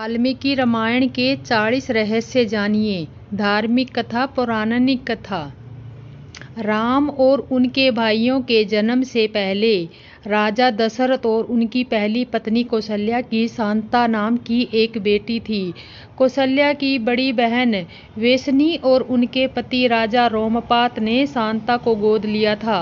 वाल्मीकि रामायण के 40 रहस्य जानिए। धार्मिक कथा, पौराणिक कथा। राम और उनके भाइयों के जन्म से पहले राजा दशरथ और उनकी पहली पत्नी कौशल्या की शांता नाम की एक बेटी थी। कौशल्या की बड़ी बहन वेशनी और उनके पति राजा रोमपाद ने शांता को गोद लिया था,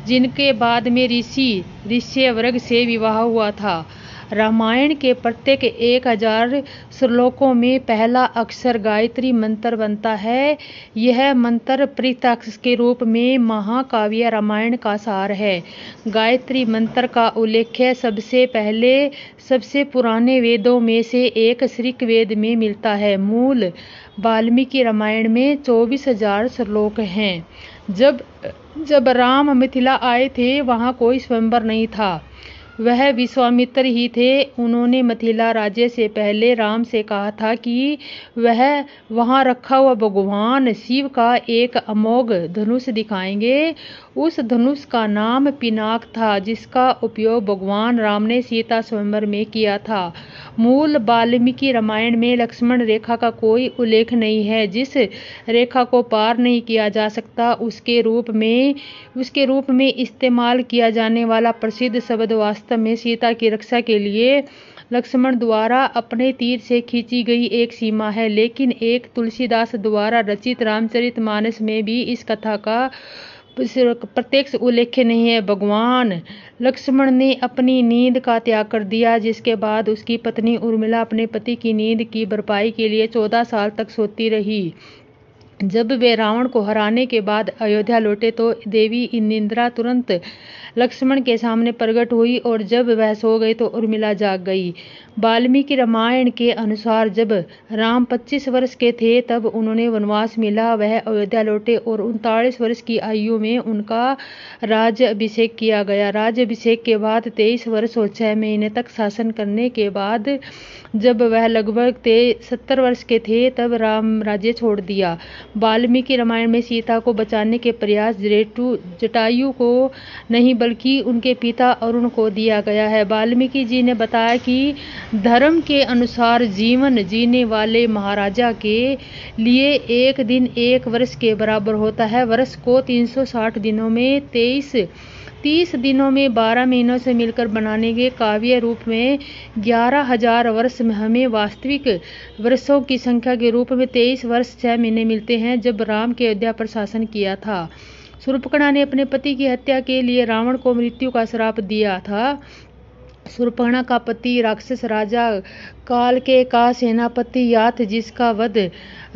जिनके बाद में ऋषि ऋष्यवृग से विवाह हुआ था। रामायण के प्रत्येक 1000 श्लोकों में पहला अक्षर गायत्री मंत्र बनता है। यह मंत्र प्रीताक्षर के रूप में महाकाव्य रामायण का सार है। गायत्री मंत्र का उल्लेख सबसे पहले सबसे पुराने वेदों में से एक ऋग्वेद में मिलता है। मूल वाल्मीकि रामायण में 24,000 श्लोक हैं। जब राम मिथिला आए थे, वहाँ कोई स्वयंवर नहीं था। वह विश्वामित्र ही थे। उन्होंने मिथिला राज्य से पहले राम से कहा था कि वह वहां रखा हुआ भगवान शिव का एक अमोघ धनुष दिखाएंगे। उस धनुष का नाम पिनाक था, जिसका उपयोग भगवान राम ने सीता स्वयंवर में किया था। मूल वाल्मीकि रामायण में लक्ष्मण रेखा का कोई उल्लेख नहीं है। जिस रेखा को पार नहीं किया जा सकता, उसके रूप में इस्तेमाल किया जाने वाला प्रसिद्ध शब्द वास्तव में सीता की रक्षा के लिए लक्ष्मण द्वारा अपने तीर से खींची गई एक सीमा है। लेकिन एक तुलसीदास द्वारा रचित रामचरितमानस में भी इस कथा का प्रत्यक्ष उल्लेख नहीं है। भगवान लक्ष्मण ने अपनी नींद का त्याग कर दिया, जिसके बाद उसकी पत्नी उर्मिला अपने पति की नींद की भरपाई के लिए 14 साल तक सोती रही। जब वे रावण को हराने के बाद अयोध्या लौटे तो देवी इंदिरा तुरंत लक्ष्मण के सामने प्रकट हुई, और जब वह सो गए तो उर्मिला जाग गई। वाल्मीकि रामायण के अनुसार जब राम 25 वर्ष के थे, तब उन्हें वनवास मिला। वह अयोध्या लौटे और 39 वर्ष की आयु में उनका राज्य अभिषेक किया गया। राज्य अभिषेक के बाद 23 वर्ष और 6 महीने तक शासन करने के बाद जब वह लगभग 70 वर्ष के थे, तब राम राज्य छोड़ दिया। वाल्मीकि रामायण में सीता को बचाने के प्रयास जटायु को नहीं बल्कि उनके पिता अरुण को दिया गया है। वाल्मीकि जी ने बताया कि धर्म के अनुसार जीवन जीने वाले महाराजा के लिए एक दिन 1 वर्ष के बराबर होता है। वर्ष को 360 दिनों में 30 दिनों में 12 महीनों से मिलकर बनाने के काव्य रूप में 11,000 वर्ष में हमें वास्तविक वर्षों की संख्या के रूप में 23 वर्ष 6 महीने मिलते हैं। जब राम के अयोध्या पर शासन किया था, शूर्पणखा ने अपने पति की हत्या के लिए रावण को मृत्यु का श्राप दिया था। शूर्पणखा का पति राक्षस राजा कालकेय का सेनापति याथ, जिसका वध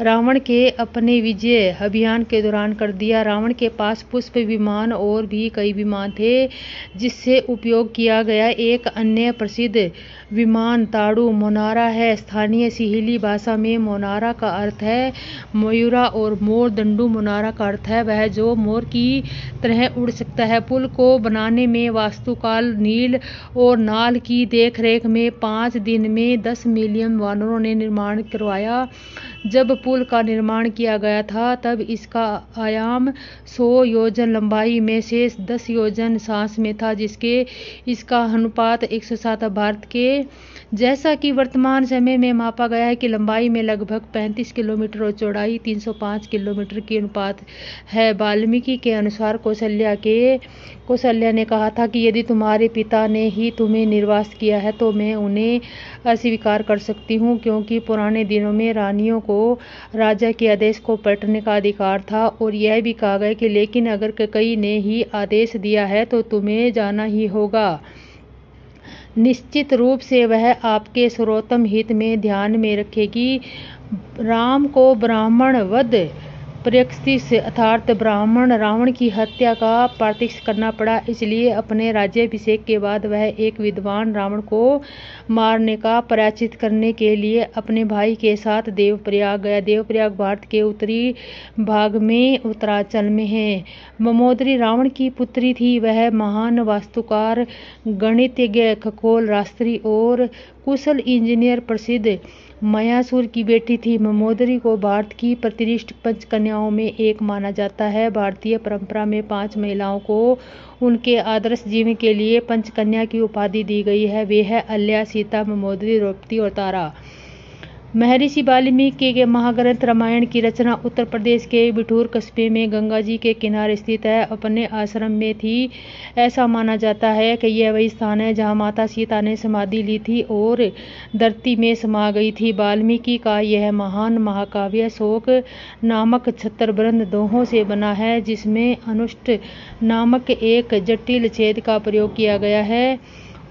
रावण के अपने विजय अभियान के दौरान कर दिया। रावण के पास पुष्प विमान और भी कई विमान थे, जिससे उपयोग किया गया। एक अन्य प्रसिद्ध विमान ताड़ू मोनारा है। स्थानीय सिहिली भाषा में मोनारा का अर्थ है मयूरा और मोर दंडू मोनारा का अर्थ है वह जो मोर की तरह उड़ सकता है। पुल को बनाने में वास्तुकार नील और नाल की देखरेख में 5 दिन में 10 मिलियन वानरों ने निर्माण करवाया। जब पुल का निर्माण किया गया था, तब इसका आयाम 100 योजन लंबाई में से 10 योजन सांस में था, जिसके इसका अनुपात 107 भारत के जैसा कि वर्तमान समय में मापा गया है कि लंबाई में लगभग 35 किलोमीटर और चौड़ाई 305 किलोमीटर की अनुपात है। वाल्मीकि के अनुसार कौशल्या ने कहा था कि यदि तुम्हारे पिता ने ही तुम्हें निर्वासित किया है तो मैं उन्हें अस्वीकार कर सकती हूँ, क्योंकि पुराने दिनों में रानियों को राजा के आदेश को पलटने का अधिकार था। और यह भी कहा गया कि लेकिन अगर कई ने ही आदेश दिया है तो तुम्हें जाना ही होगा। निश्चित रूप से वह आपके सर्वोत्तम हित में ध्यान में रखेगी। राम को ब्राह्मण वध प्रयक्षित अर्थात ब्राह्मण रावण की हत्या का प्रत्यक्ष करना पड़ा। इसलिए अपने राज्याभिषेक के बाद वह एक विद्वान रावण को मारने का प्रायश्चित करने के लिए अपने भाई के साथ देवप्रयाग गया। देवप्रयाग भारत के उत्तरी भाग में उत्तरांचल में है। ममोदरी रावण की पुत्री थी। वह महान वास्तुकार, गणितज्ञ, खगोल शास्त्री और कुशल इंजीनियर प्रसिद्ध मयासुर की बेटी थी। ममोदरी को भारत की प्रतिष्ठित 5 कन्याओं में एक माना जाता है। भारतीय परंपरा में 5 महिलाओं को उनके आदर्श जीवन के लिए पंचकन्या की उपाधि दी गई है। वे है अहल्या, सीता, ममोदरी, द्रौपदी और तारा। महर्षि वाल्मीकि के महाग्रंथ रामायण की रचना उत्तर प्रदेश के बिठूर कस्बे में गंगा जी के किनारे स्थित है। अपने आश्रम में थी। ऐसा माना जाता है कि यह वही स्थान है जहां माता सीता ने समाधि ली थी और धरती में समा गई थी। वाल्मीकि का यह महान महाकाव्य शोक नामक छत्रबंध दोहों से बना है, जिसमें अनुष्ट नामक एक जटिल छेद का प्रयोग किया गया है।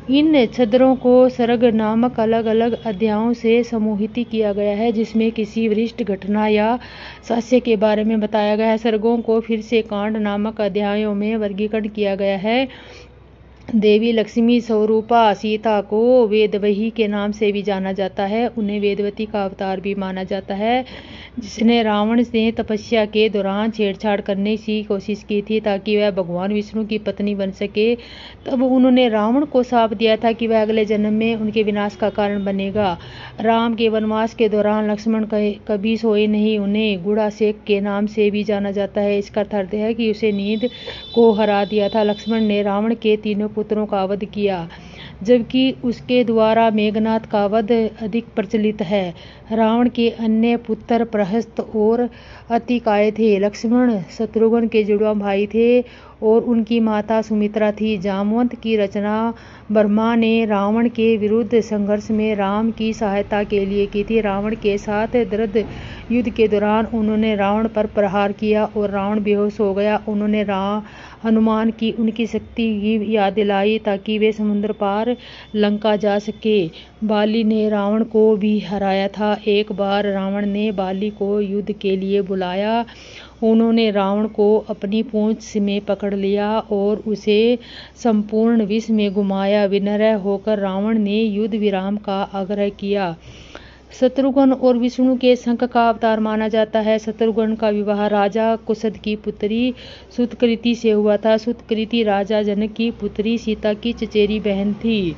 इन छदरों को सर्ग नामक अलग अलग अध्यायों से समूहित किया गया है, जिसमें किसी विशिष्ट घटना या साक्ष्य के बारे में बताया गया है। सर्गों को फिर से कांड नामक अध्यायों में वर्गीकरण किया गया है। देवी लक्ष्मी स्वरूपा सीता को वेदवही के नाम से भी जाना जाता है। उन्हें वेदवती का अवतार भी माना जाता है, जिसने रावण से तपस्या के दौरान छेड़छाड़ करने की कोशिश की थी ताकि वह भगवान विष्णु की पत्नी बन सके। तब उन्होंने रावण को शाप दिया था कि वह अगले जन्म में उनके विनाश का कारण बनेगा। राम के वनवास के दौरान लक्ष्मण कभी सोए नहीं। उन्हें गुड़ासेक के नाम से भी जाना जाता है। इसका अर्थ है कि उसे नींद को हरा दिया था। लक्ष्मण ने रावण के तीनों पुत्रों का वध किया, जबकि उसके द्वारा मेघनाथ का वध अधिक प्रचलित है। रावण के अन्य पुत्र प्रहस्त और अतिकाय थे। लक्ष्मण शत्रुघ्न के जुड़वा भाई थे और उनकी माता सुमित्रा थी। जामवंत की रचना ब्रह्मा ने रावण के विरुद्ध संघर्ष में राम की सहायता के लिए की थी। रावण के साथ दृढ़ युद्ध के दौरान उन्होंने रावण पर प्रहार किया और रावण बेहोश हो गया। उन्होंने हनुमान की उनकी शक्ति की याद दिलाई ताकि वे समुद्र पार लंका जा सके। बाली ने रावण को भी हराया था। एक बार रावण ने बाली को युद्ध के लिए बुलाया। उन्होंने रावण को अपनी पूंछ में पकड़ लिया और उसे संपूर्ण विश्व में घुमाया। विनम्र होकर रावण ने युद्ध विराम का आग्रह किया। शत्रुघ्न और विष्णु के शंख का अवतार माना जाता है। शत्रुघ्न का विवाह राजा कुशद की पुत्री सुतकृति से हुआ था। सुतकृति राजा जनक की पुत्री सीता की चचेरी बहन थी।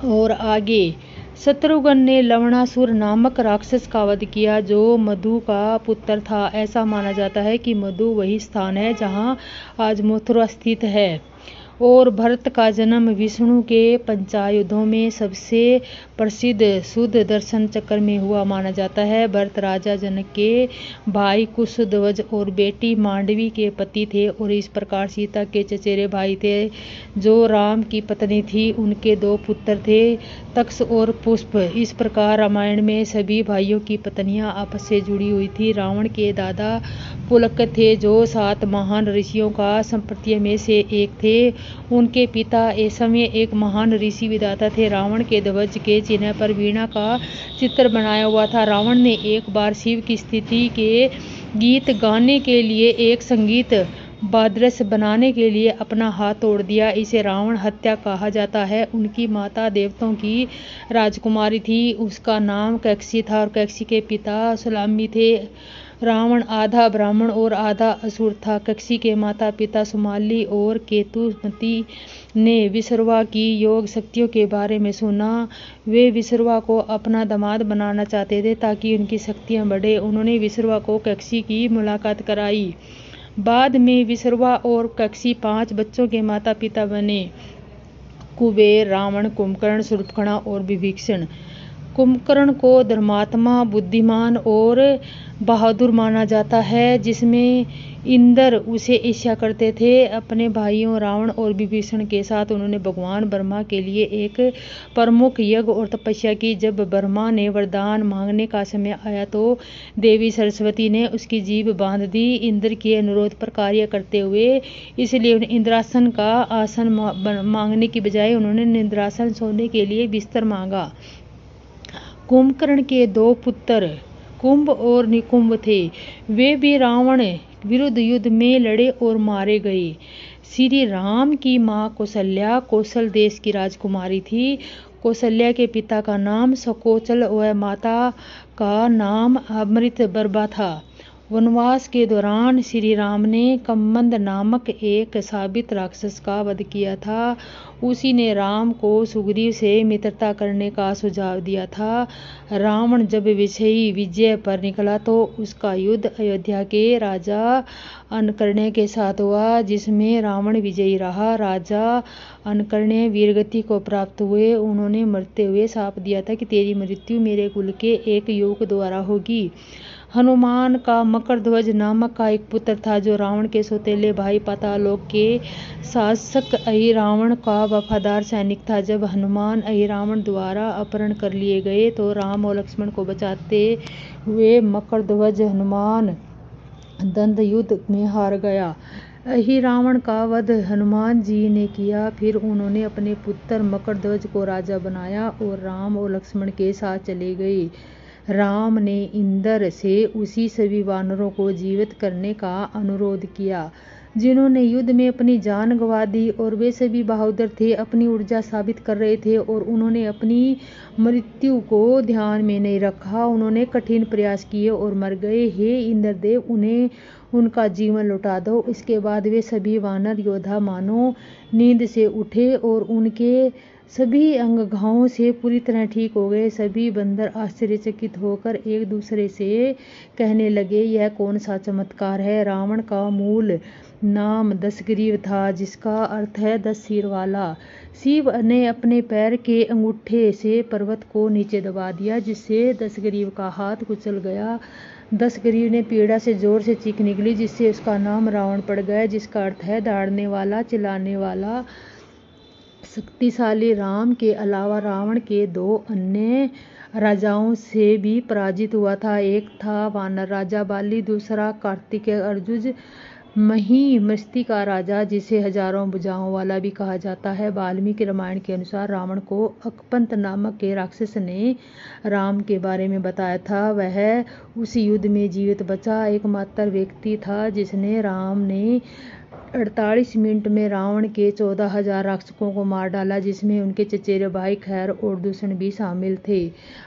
और आगे शत्रुघ्न ने लवणासुर नामक राक्षस का वध किया, जो मधु का पुत्र था। ऐसा माना जाता है कि मधु वही स्थान है जहां आज मथुरा स्थित है। और भरत का जन्म विष्णु के पंचायुधों में सबसे प्रसिद्ध शुद्ध दर्शन चक्र में हुआ माना जाता है। भरत राजा जनक के भाई कुशध्वज और बेटी मांडवी के पति थे और इस प्रकार सीता के चचेरे भाई थे, जो राम की पत्नी थी। उनके 2 पुत्र थे, तक्ष और पुष्प। इस प्रकार रामायण में सभी भाइयों की पत्नियां आपस से जुड़ी हुई थी। रावण के दादा पुलक थे, जो 7 महान ऋषियों का संप्रदाय में से एक थे। उनके पिता ऐसमें एक महान ऋषि विधाता थे। रावण के ध्वज के चिन्ह पर वीणा का चित्र बनाया हुआ था। रावण ने एक बार शिव की स्तुति के गीत गाने के लिए एक संगीत वाद्ययंत्र बनाने के लिए अपना हाथ तोड़ दिया। इसे रावण हत्या कहा जाता है। उनकी माता देवताओं की राजकुमारी थी। उसका नाम कैकसी था और कैकसी के पिता सुलामी थे। रावण आधा ब्राह्मण और आधा असुर था। कैकसी के माता पिता सुमाली और केतुमती ने विश्रवा की योग शक्तियों के बारे में सुना। वे विश्रवा को अपना दामाद बनाना चाहते थे ताकि उनकी शक्तियां बढ़े। उन्होंने विश्रवा को कैकसी की मुलाकात कराई। बाद में विश्रवा और कैकसी 5 बच्चों के माता पिता बने, कुबेर, रावण, कुंभकर्ण, शूर्पणखा और विभीषण। कुंभकर्ण को धर्मात्मा, बुद्धिमान और बहादुर माना जाता है, जिसमें इंद्र उसे ईर्ष्या करते थे। अपने भाइयों रावण और विभीषण के साथ उन्होंने भगवान ब्रह्मा के लिए एक प्रमुख यज्ञ और तपस्या की। जब ब्रह्मा ने वरदान मांगने का समय आया तो देवी सरस्वती ने उसकी जीभ बांध दी। इंद्र के अनुरोध पर कार्य करते हुए इसलिए इंद्रासन का आसन मांगने की बजाय उन्होंने निद्रासन सोने के लिए बिस्तर मांगा। कुंभकर्ण के 2 पुत्र कुंभ और निकुंभ थे। वे भी रावण विरुद्ध युद्ध में लड़े और मारे गए। श्री राम की मां कौशल्या कौशल देश की राजकुमारी थी। कौशल्या के पिता का नाम सकोचल व माता का नाम अमृतवर्मा था। वनवास के दौरान श्री राम ने कम्मंद नामक एक साबित राक्षस का वध किया था। उसी ने राम को सुग्रीव से मित्रता करने का सुझाव दिया था। रावण जब विजय पर निकला तो उसका युद्ध अयोध्या के राजा अनकर्ण्य के साथ हुआ, जिसमें रावण विजयी रहा। राजा अनकर्ण्य वीरगति को प्राप्त हुए। उन्होंने मरते हुए शाप दिया था कि तेरी मृत्यु मेरे कुल के एक युवक द्वारा होगी। हनुमान का मकरध्वज नामक का एक पुत्र था, जो रावण के सौतेले भाई पातालोक के शासक अहिरावण का वफादार सैनिक था। जब हनुमान अहिरावण द्वारा अपहरण कर लिए गए तो राम और लक्ष्मण को बचाते हुए मकरध्वज हनुमान द्वंद्व युद्ध में हार गया। अहिरावण का वध हनुमान जी ने किया। फिर उन्होंने अपने पुत्र मकरध्वज को राजा बनाया और राम और लक्ष्मण के साथ चले गए। राम ने इंद्र से उसी सभी वानरों को जीवित करने का अनुरोध किया जिन्होंने युद्ध में अपनी जान गंवा दी, और वे सभी बहादुर थे, अपनी ऊर्जा साबित कर रहे थे और उन्होंने अपनी मृत्यु को ध्यान में नहीं रखा। उन्होंने कठिन प्रयास किए और मर गए। हे इंद्रदेव, उन्हें उनका जीवन लौटा दो। इसके बाद वे सभी वानर योद्धा मानो नींद से उठे और उनके सभी अंग घावों से पूरी तरह ठीक हो गए। सभी बंदर आश्चर्यचकित होकर एक दूसरे से कहने लगे, यह कौन सा चमत्कार है। रावण का मूल नाम दशग्रीव था, जिसका अर्थ है 10 सिर वाला। शिव ने अपने पैर के अंगूठे से पर्वत को नीचे दबा दिया, जिससे दशग्रीव का हाथ कुचल गया। दशग्रीव ने पीड़ा से जोर से चीख निकली, जिससे उसका नाम रावण पड़ गया, जिसका अर्थ है दहाड़ने वाला, चिल्लाने वाला। शक्तिशाली राम के अलावा रावण के 2 अन्य राजाओं से भी पराजित हुआ था। एक था वानर राजा बाली, दूसरा कार्तिकेय अर्जुन महीमस्ती का राजा, जिसे हजारों भुजाओं वाला भी कहा जाता है। वाल्मीकि रामायण के अनुसार रावण को अकपंत नामक के राक्षस ने राम के बारे में बताया था। वह उस युद्ध में जीवित बचा एकमात्र व्यक्ति था जिसने राम ने 48 मिनट में रावण के 14,000 राक्षसों को मार डाला, जिसमें उनके चचेरे भाई खैर और दूषण भी शामिल थे।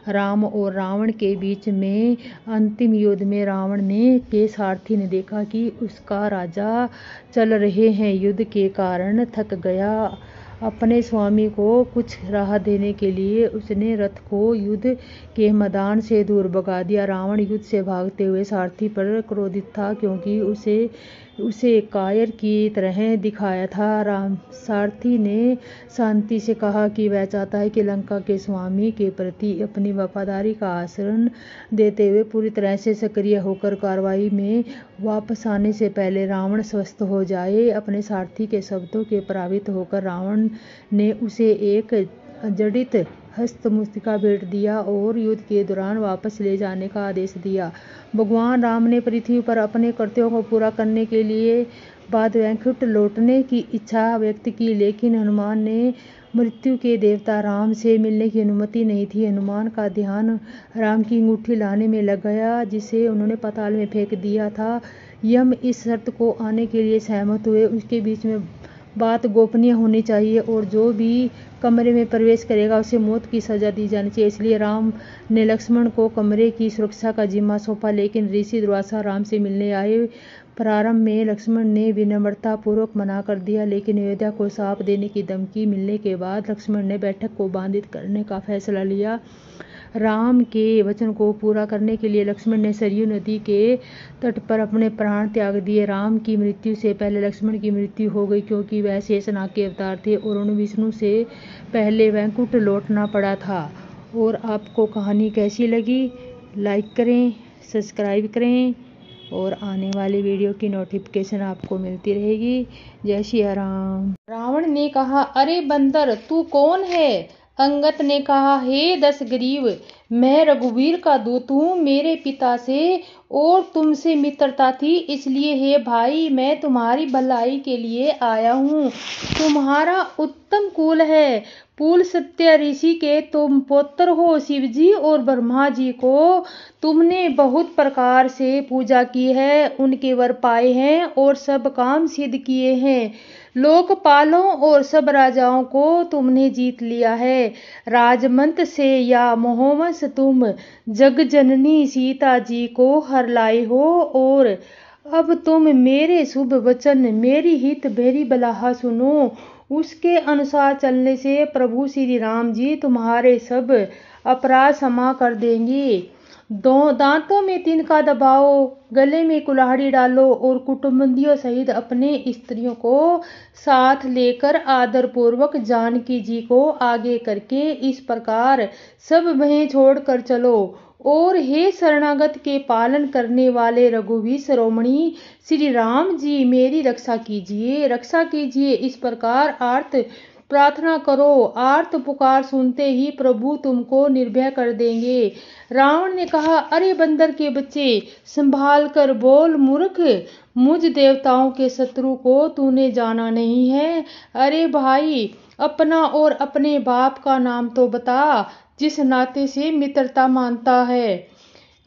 राम और रावण के बीच में अंतिम युद्ध में रावण के सारथी ने देखा कि उसका राजा चल रहे हैं। युद्ध के कारण थक गया। अपने स्वामी को कुछ राहत देने के लिए उसने रथ को युद्ध के मैदान से दूर भगा दिया। रावण युद्ध से भागते हुए सारथी पर क्रोधित था, क्योंकि उसे कायर की तरह दिखाया था। सारथी ने शांति से कहा कि वह चाहता है कि लंका के स्वामी के प्रति अपनी वफादारी का आचरण देते हुए पूरी तरह से सक्रिय होकर कार्रवाई में वापस आने से पहले रावण स्वस्थ हो जाए। अपने सारथी के शब्दों के प्रभावित होकर रावण ने उसे एक जड़ित हस्त मुस्तिका भेंट दिया और युद्ध के दौरान वापस ले जाने का आदेश दिया। भगवान राम ने पृथ्वी पर अपने कर्तव्यों को पूरा करने के लिए बाद वैकुंठ लौटने की इच्छा व्यक्त की, लेकिन हनुमान ने मृत्यु के देवता राम से मिलने की अनुमति नहीं थी। हनुमान का ध्यान राम की अंगूठी लाने में लग गया, जिसे उन्होंने पाताल में फेंक दिया था। यम इस शर्त को आने के लिए सहमत हुए। उसके बीच में बात गोपनीय होनी चाहिए और जो भी कमरे में प्रवेश करेगा उसे मौत की सजा दी जानी चाहिए। इसलिए राम ने लक्ष्मण को कमरे की सुरक्षा का जिम्मा सौंपा, लेकिन ऋषि दुर्वासा राम से मिलने आए। प्रारंभ में लक्ष्मण ने विनम्रता पूर्वक मना कर दिया, लेकिन अयोध्या को शाप देने की धमकी मिलने के बाद लक्ष्मण ने बैठक को बाधित करने का फैसला लिया। राम के वचन को पूरा करने के लिए लक्ष्मण ने सरयू नदी के तट पर अपने प्राण त्याग दिए। राम की मृत्यु से पहले लक्ष्मण की मृत्यु हो गई, क्योंकि वह शेषनाग के अवतार थे और उन्हें विष्णु से पहले वैकुंठ लौटना पड़ा था। और आपको कहानी कैसी लगी? लाइक करें, सब्सक्राइब करें और आने वाली वीडियो की नोटिफिकेशन आपको मिलती रहेगी। जय श्री राम। रावण ने कहा, अरे बंदर, तू कौन है? अंगद ने कहा, हे दशग्रीव, मैं रघुवीर का दूत हूँ। मेरे पिता से और तुमसे मित्रता थी, इसलिए हे भाई, मैं तुम्हारी भलाई के लिए आया हूँ। तुम्हारा उत्तम कुल है। पुल सत्य ऋषि के तुम पुत्र हो। शिवजी और ब्रह्मा जी को तुमने बहुत प्रकार से पूजा की है, उनके वर पाए हैं और सब काम सिद्ध किए हैं। लोकपालों और सब राजाओं को तुमने जीत लिया है। राजमंत से या मोहवश तुम जगजननी सीता जी को हर लाए हो और अब तुम मेरे शुभ वचन, मेरी हित मेरी बलाहा सुनो। उसके अनुसार चलने से प्रभु श्री राम जी तुम्हारे सब अपराध क्षमा कर देंगे। दांतों में तिनका दबाओ, गले में कुल्हाड़ी डालो और कुटुंबियों सहित अपने स्त्रियों को साथ लेकर आदर पूर्वक जानकी जी को आगे करके इस प्रकार सब भय छोड़कर चलो। और हे शरणागत के पालन करने वाले रघुवीर शिरोमणि श्री राम जी, मेरी रक्षा कीजिए, रक्षा कीजिए। इस प्रकार आर्त प्रार्थना करो। आर्त पुकार सुनते ही प्रभु तुमको निर्भय कर देंगे। रावण ने कहा, अरे बंदर के बच्चे, संभाल कर बोल मूर्ख, मुझ देवताओं के शत्रु को तूने जाना नहीं है। अरे भाई, अपना और अपने बाप का नाम तो बता, जिस नाते से मित्रता मानता है।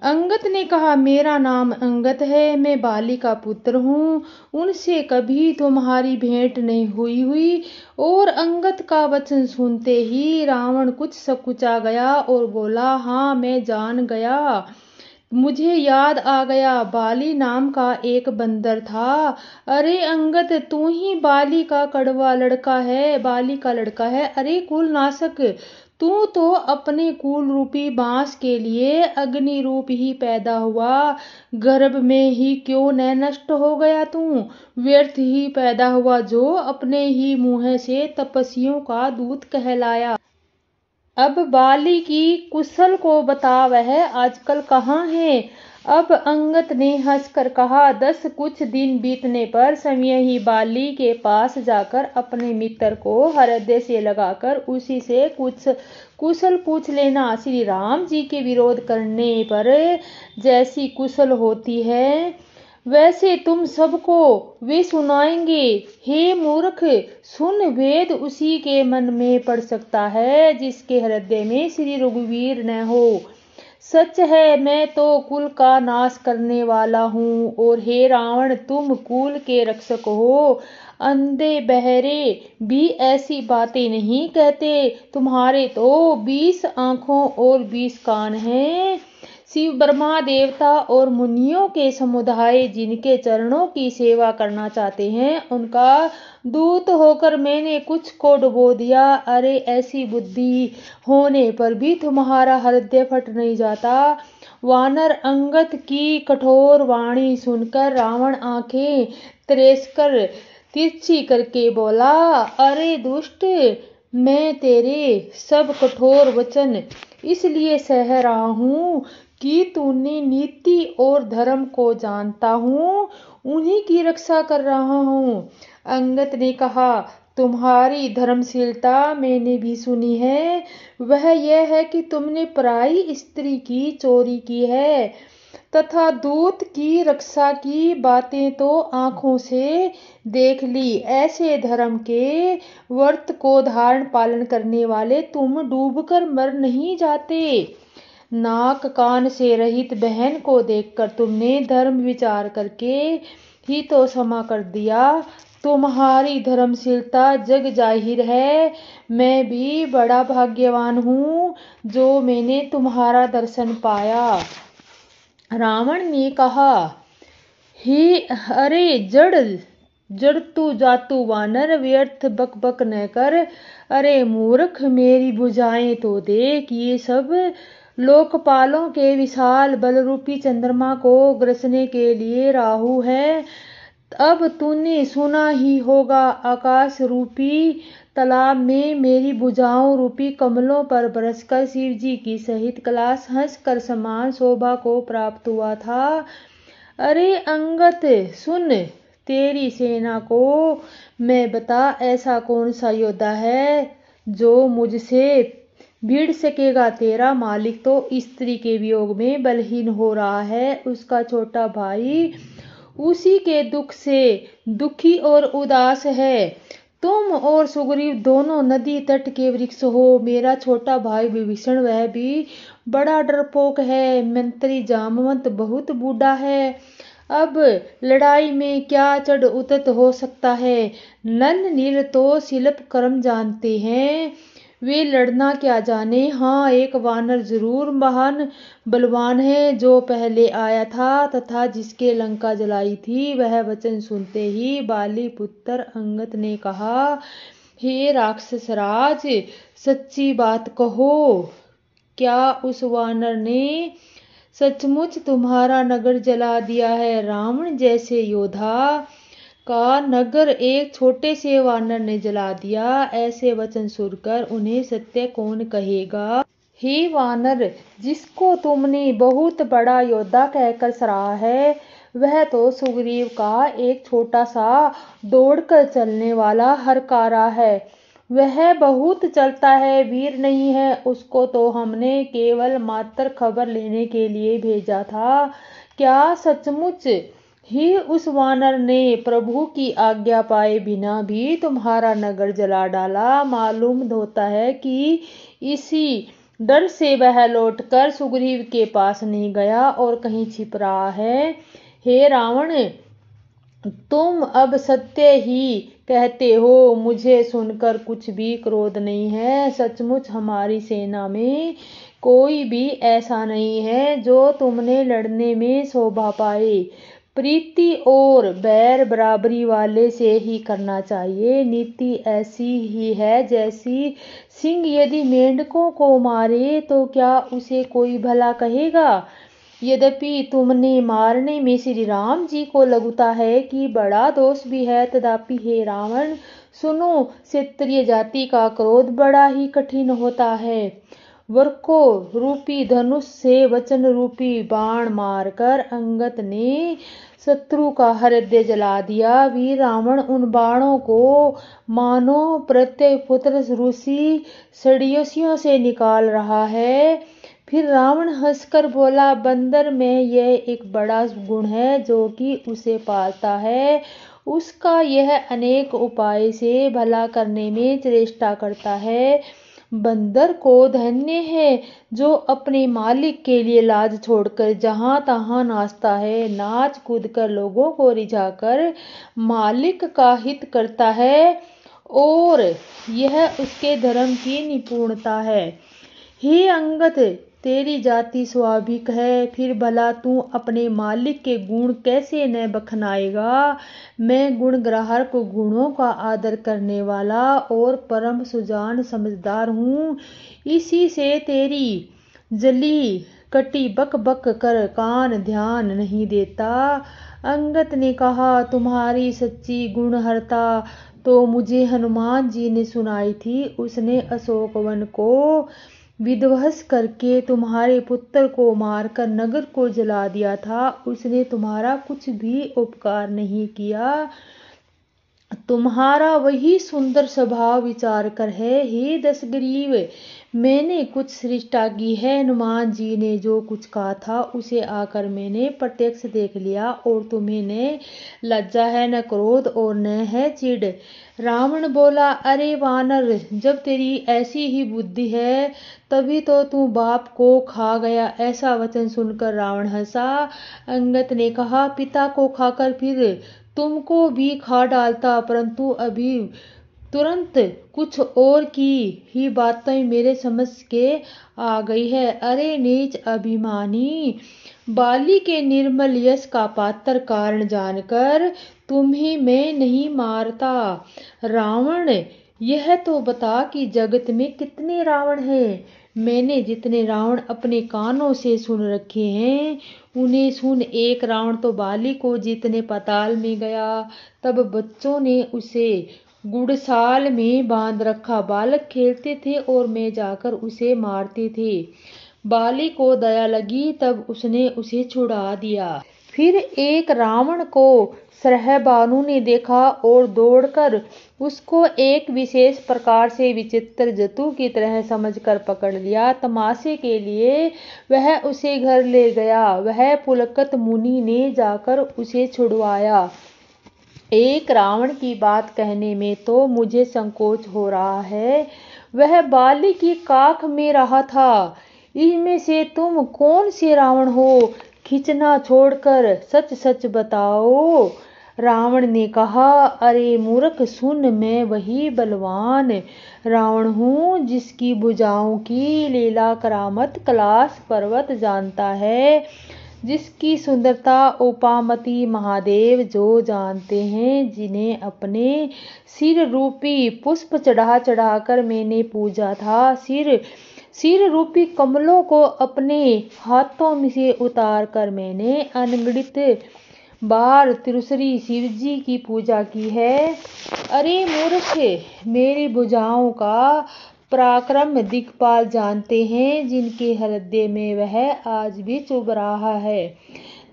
अंगद ने कहा, मेरा नाम अंगद है, मैं बाली का पुत्र हूँ, उनसे कभी तुम्हारी भेंट नहीं हुई। और अंगद का वचन सुनते ही रावण कुछ सकुचा गया और बोला, हाँ मैं जान गया, मुझे याद आ गया, बाली नाम का एक बंदर था। अरे अंगद, तू ही बाली का कड़वा लड़का है, बाली का लड़का है। अरे कुल नाशक, तू तो अपने कुल रूपी बांस के लिए अग्नि रूप ही पैदा हुआ, गर्भ में ही क्यों न नष्ट हो गया तू, व्यर्थ ही पैदा हुआ जो अपने ही मुंह से तपस्वियों का दूत कहलाया। अब बाली की कुशल को बता, वह आजकल कहाँ है। अब अंगद ने हंसकर कहा, 10 कुछ दिन बीतने पर समय ही बाली के पास जाकर अपने मित्र को हृदय से लगाकर उसी से कुछ कुशल पूछ लेना। श्री राम जी के विरोध करने पर जैसी कुशल होती है, वैसे तुम सबको वे सुनाएंगे। हे मूर्ख, सुन, वेद उसी के मन में पढ़ सकता है जिसके हृदय में श्री रघुवीर न हो। सच है, मैं तो कुल का नाश करने वाला हूँ। और हे रावण, तुम कुल के रक्षक हो। अंधे बहरे भी ऐसी बातें नहीं कहते। तुम्हारे तो 20 आंखों और 20 कान हैं। शिव, ब्रह्मा, देवता और मुनियों के समुदाय जिनके चरणों की सेवा करना चाहते हैं, उनका दूत होकर मैंने कुछ को डुबो दिया। अरे ऐसी बुद्धि होने पर भी तुम्हारा हृदय फट नहीं जाता। वानर अंगद की कठोर वाणी सुनकर रावण आंखें तरेसकर तिरछी करके बोला, अरे दुष्ट, मैं तेरे सब कठोर वचन इसलिए सह रहा हूँ कि तूने नीति और धर्म को जानता हूँ, उन्हीं की रक्षा कर रहा हूँ। अंगद ने कहा, तुम्हारी धर्मशीलता मैंने भी सुनी है। वह यह है कि तुमने पराई स्त्री की चोरी की है तथा दूत की रक्षा की बातें तो आंखों से देख ली। ऐसे धर्म के व्रत को धारण पालन करने वाले तुम डूबकर मर नहीं जाते। नाक कान से रहित बहन को देखकर तुमने धर्म विचार करके ही तो क्षमा कर दिया। तुम्हारी धर्मशीलता जग जाहिर है। मैं भी बड़ा भाग्यवान हूँ जो मैंने तुम्हारा दर्शन पाया। रावण ने कहा, हे अरे जड़ तू जातू वानर, व्यर्थ बक बक न कर। अरे मूर्ख, मेरी भुजाएं तो देख, ये सब लोकपालों के विशाल बलरूपी चंद्रमा को ग्रसने के लिए राहु है। अब तूने सुना ही होगा, आकाश रूपी तालाब में मेरी भुजाओं रूपी कमलों पर बरसकर शिव जी की सहित कैलाश हंसकर समान शोभा को प्राप्त हुआ था। अरे अंगद सुन, तेरी सेना को मैं बता, ऐसा कौन सा योद्धा है जो मुझसे भिड़ सकेगा। तेरा मालिक तो स्त्री के वियोग में बलहीन हो रहा है, उसका छोटा भाई उसी के दुख से दुखी और उदास है। तुम और सुग्रीव दोनों नदी तट के वृक्ष हो। मेरा छोटा भाई विभीषण वह भी बड़ा डरपोक है। मंत्री जामवंत बहुत बूढ़ा है। अब लड़ाई में क्या चढ़ उतर हो सकता है। नल नील तो शिल्प कर्म जानते हैं, वे लड़ना क्या जाने। हाँ, एक वानर जरूर महान बलवान है जो पहले आया था तथा जिसके लंका जलाई थी। वह वचन सुनते ही बाली पुत्र अंगद ने कहा, हे राक्षस राज, सच्ची बात कहो, क्या उस वानर ने सचमुच तुम्हारा नगर जला दिया है। रावण जैसे योद्धा का नगर एक छोटे से वानर ने जला दिया। ऐसे वचन सुनकर उन्हें सत्य कौन कहेगा। हे वानर, जिसको तुमने बहुत बड़ा योद्धा कहकर सराहा है, वह तो सुग्रीव का एक छोटा सा दौड़कर चलने वाला हरकारा है। वह बहुत चलता है, वीर नहीं है। उसको तो हमने केवल मात्र खबर लेने के लिए भेजा था। क्या सचमुच ही उस वानर ने प्रभु की आज्ञा पाए बिना भी तुम्हारा नगर जला डाला। मालूम होता है कि इसी डर से वह लौटकर सुग्रीव के पास नहीं गया और कहीं छिप रहा है। हे रावण, तुम अब सत्य ही कहते हो, मुझे सुनकर कुछ भी क्रोध नहीं है। सचमुच हमारी सेना में कोई भी ऐसा नहीं है जो तुमने लड़ने में शोभा पाए। प्रीति और बैर बराबरी वाले से ही करना चाहिए। नीति ऐसी ही है जैसी सिंह यदि मेंढकों को मारे तो क्या उसे कोई भला कहेगा। यद्यपि तुमने मारने में श्री राम जी को लगता है कि बड़ा दोष भी है, तथापि हे रावण सुनो, क्षत्रिय जाति का क्रोध बड़ा ही कठिन होता है। वृको रूपी धनुष से वचन रूपी बाण मारकर अंगद ने शत्रु का हृदय जला दिया। वीर रावण उन बाणों को मानो प्रत्यपुत्र ऋषि सड़ियों से निकाल रहा है। फिर रावण हंसकर बोला, बंदर में यह एक बड़ा गुण है जो कि उसे पालता है। उसका यह अनेक उपाय से भला करने में चेष्टा करता है। बंदर को धन्य है जो अपने मालिक के लिए लाज छोड़कर जहां तहां नाचता है। नाच कूद कर लोगों को रिझाकर मालिक का हित करता है और यह उसके धर्म की निपुणता है। हे अंगद, तेरी जाति स्वाभाविक है, फिर भला तू अपने मालिक के गुण कैसे न बखनाएगा। मैं गुणग्राहक गुणों का आदर करने वाला और परम सुजान समझदार हूँ। इसी से तेरी जली कटी बक बक कर कान ध्यान नहीं देता। अंगद ने कहा, तुम्हारी सच्ची गुणहरता तो मुझे हनुमान जी ने सुनाई थी। उसने अशोक वन को विध्वंस करके तुम्हारे पुत्र को मारकर नगर को जला दिया था। उसने तुम्हारा कुछ भी उपकार नहीं किया। तुम्हारा वही सुंदर स्वभाव विचार कर है। हे दशग्रीव, मैंने कुछ सृष्टा की है। हनुमान जी ने जो कुछ कहा था उसे आकर मैंने प्रत्यक्ष देख लिया और तुम्हें न लज्जा है, न क्रोध और न है चिढ़। रावण बोला, अरे वानर, जब तेरी ऐसी ही बुद्धि है तभी तो तू बाप को खा गया। ऐसा वचन सुनकर रावण हंसा। अंगद ने कहा, पिता को खाकर फिर तुमको भी खा डालता, परंतु अभी तुरंत कुछ और की ही बातें मेरे समझ के आ गई है। अरे नीच अभिमानी, बाली के निर्मल यश का पात्र कारण जानकर तुम्हें मैं नहीं मारता। रावण, यह तो बता कि जगत में कितने रावण हैं। मैंने जितने रावण अपने कानों से सुन रखे हैं उन्हें सुन। एक रावण तो बाली को जीतने पाताल में गया, तब बच्चों ने उसे गुड़साल में बांध रखा। बालक खेलते थे और मैं जाकर उसे मारते थे। बाली को दया लगी तब उसने उसे छुड़ा दिया। फिर एक रावण को सहबानु ने देखा और दौड़कर उसको एक विशेष प्रकार से विचित्र जंतु की तरह समझकर पकड़ लिया। तमाशे के लिए वह उसे घर ले गया। वह पुलकत मुनि ने जाकर उसे छुड़वाया। एक रावण की बात कहने में तो मुझे संकोच हो रहा है। वह बाली की काख में रहा था। इनमें से तुम कौन से रावण हो? खींचना छोड़कर सच सच बताओ। रावण ने कहा, अरे मूर्ख सुन, मैं वही बलवान रावण हूँ जिसकी भुजाओं की लीला करामत कैलाश पर्वत जानता है, जिसकी सुंदरता उपामती महादेव जो जानते हैं, जिन्हें अपने सिर रूपी पुष्प चढ़ा चढ़ाकर मैंने पूजा था। सिर रूपी कमलों को अपने हाथों में से उतार कर मैंने अनगिनत बार त्रिशूली शिव जी की पूजा की है। अरे मूर्ख, मेरी भुजाओं का पराक्रम दिक्पाल जानते हैं, जिनके हृदय में वह आज भी चुभ रहा है।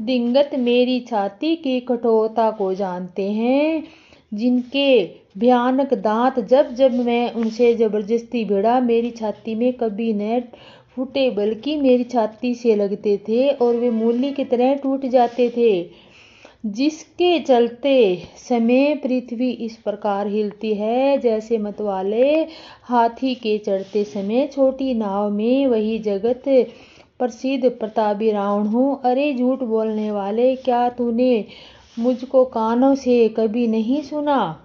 दिग्गत मेरी छाती की कठोरता को जानते हैं, जिनके भयानक दांत जब जब मैं उनसे जबरदस्ती भिड़ा मेरी छाती में कभी न फूटे, बल्कि मेरी छाती से लगते थे और वे मूली की तरह टूट जाते थे, जिसके चलते समय पृथ्वी इस प्रकार हिलती है जैसे मतवाले हाथी के चढ़ते समय छोटी नाव में। वही जगत प्रसिद्ध प्रतापी रावण हूँ। अरे झूठ बोलने वाले, क्या तूने मुझको कानों से कभी नहीं सुना?